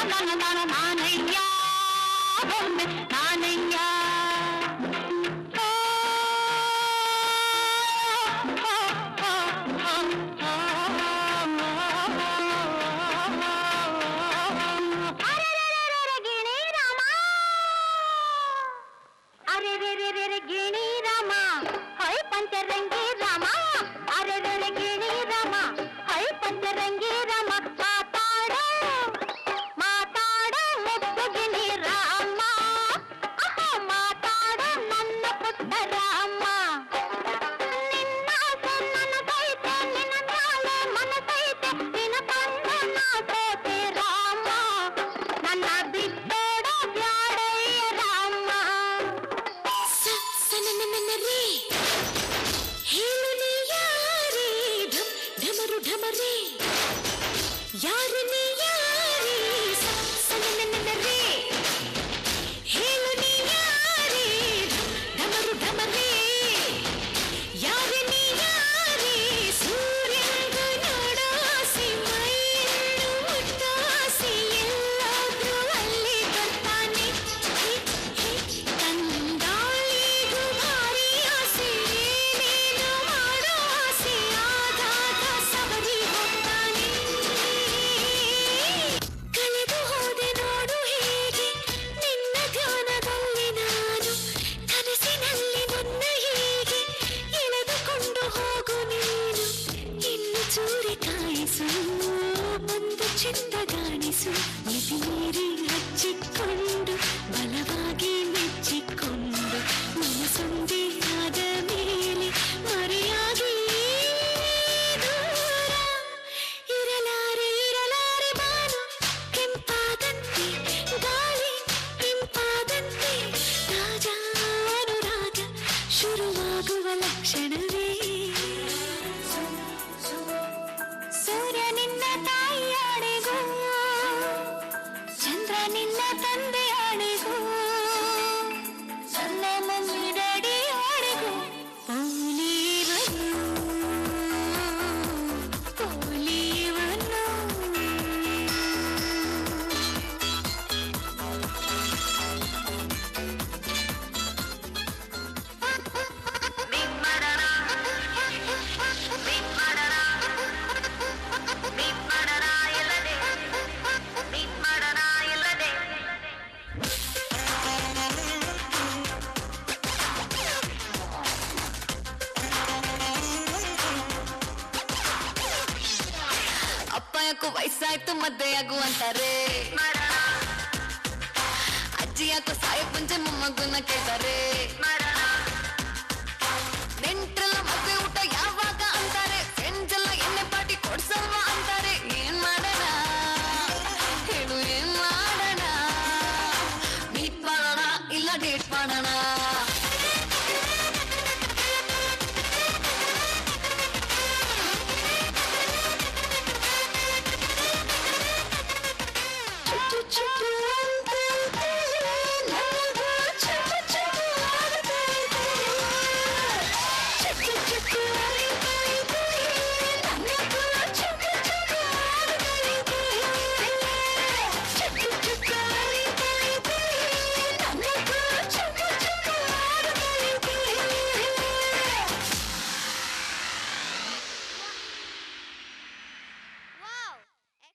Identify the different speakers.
Speaker 1: ನಾನಯ್ಯ ಬೊಮ್ಮೆ ನಾನಯ್ಯ ಗಿಣಿ ರಾಮ ಹೈ ಪಂಚರಂಗಿ ರಾಮ ಅರೆ ಗಿಣಿ ರಾಮ ಹೈ ಪಂಚರಂಗಿ ರಾಮ ಮಾತಾಡ ಮುದ್ದು ಗಿಣಿ ರಾಮ ಮಾತಾಡ ನನ್ನ ಪುಟ್ಟ ರಾಮ ನಿನ್ನ ನನಗೈತೆ ನಿನ್ನ ಮ್ಯಾಲೆ ಮನಸೈತೆ ನಿನ್ನ ಕಂಡು ನಾ ಸೋತೆ ರಾಮ ನನ್ನ ಬಿಟ್ಟೋಡ ಬ್ಯಾಡಯ್ಯ ರಾಮ ಹೇಳು ನೀ ಯಾರೇ ಢಮರು ಢಮರೇ ಯಾರು ನೀ ಯಾರೇ ಸನನನರೇ ಹೇಳು ನೀ ಯಾರೇ ಢಮರು ಢಮರೇ ಯಾರು ನೀ ಯಾರೇ ಸೂರ್ಯಂಗ ನೋಡಾಸಿ ಮೈಯನ್ನು ಮುಟ್ಟಾಸಿ ಎಲ್ಲಾದ್ರೂ ಅಲ್ಲಿ ಬರ್ತಾನೆ ತಂದಾಳಿಗೂ ಭಾರಿ ಆಸೆ ಏನೇನು ಮಾಡೋ ಆಸೆ ಆಗಾಗ ಸವರಿ ಹೋಗ್ತಾನೆ ಕಳೆದು ಹೋದೆ ನೋಡು ಹೇಗೆ ನಿನ್ನ ಧ್ಯಾನದಲ್ಲಿ ನಾನು ಕನಸಿನಲ್ಲಿ ನನ್ನ ಹೀಗೆ ಎಳೆದುಕೊಂಡು ಹೋಗು ನೀನು ಇನ್ನು ಚೂರಿ ಕಾಯಿಸು ಒಂದು ಚೆಂದ ಗಾಣಿಸು ಮಿತಿ ಮೀರಿ ಹಚ್ಚಿಕೊಂಡು ಬಲವಾಗಿ ಮೆಚ್ಚಿಕೊಂಡು ಮನಸೊಂದೇ ಆದ ಮೇಲೆ ಮರೆಯಾಗಿ ದೂರ ಇರಲಾರೆ ಬಾನು ಕೆಂಪಾದಂತೆ ಗಾಳಿ ಇಂಪಾದಂತೆ ರಾಜಾನುರಾಗ ಶುರುವಾಗುವ ಲಕ್ಷಣವೇ ಸೂರ್ಯ ನಿನ್ನ ತಾಯಿಯಾಣೆಗೂ ಚಂದ್ರ ನಿನ್ನ ತಂದೆಯಾಣೆಗೂ ನನ್ನ ಮಮ್ಮಿ ಡ್ಯಾಡಿ ಆಣೆಗೂ ಪೋಲಿವನ್ನು ಅಪ್ಪ ಯಾಕೋ ವಯಸ್ಸಾಯ್ತು ಮದ್ವೆ ಆಗು ಅಂತಾರೆ ಅಜ್ಜಿ ಯಾಕೋ ಸಾಯ ಪುಂಜೆ ಮೊಮ್ಮಗುನ ಕೇಳ್ತಾರೆ ನೆಂಟ್ರೆಲ್ಲ ಮದ್ವೆ ಊಟ ಯಾವಾಗ ಅಂತಾರೆ ಫ್ರೆಂಡ್ಸ್ ಎಲ್ಲ ಎಣ್ಣೆ ಪಾಟಿ ಕೊಡ್ಸಲ್ವಾ ಅಂತಾರೆ ಏನ್ ಮಾಡೋಣ ಹೇಳು ಏನ್ ಮಾಡೋಣ ಮೀಟ್ ಮಾಡೋಣ ಇಲ್ಲ ಡೇಟ್ ಮಾಡೋಣ ಚುಚ್ಚು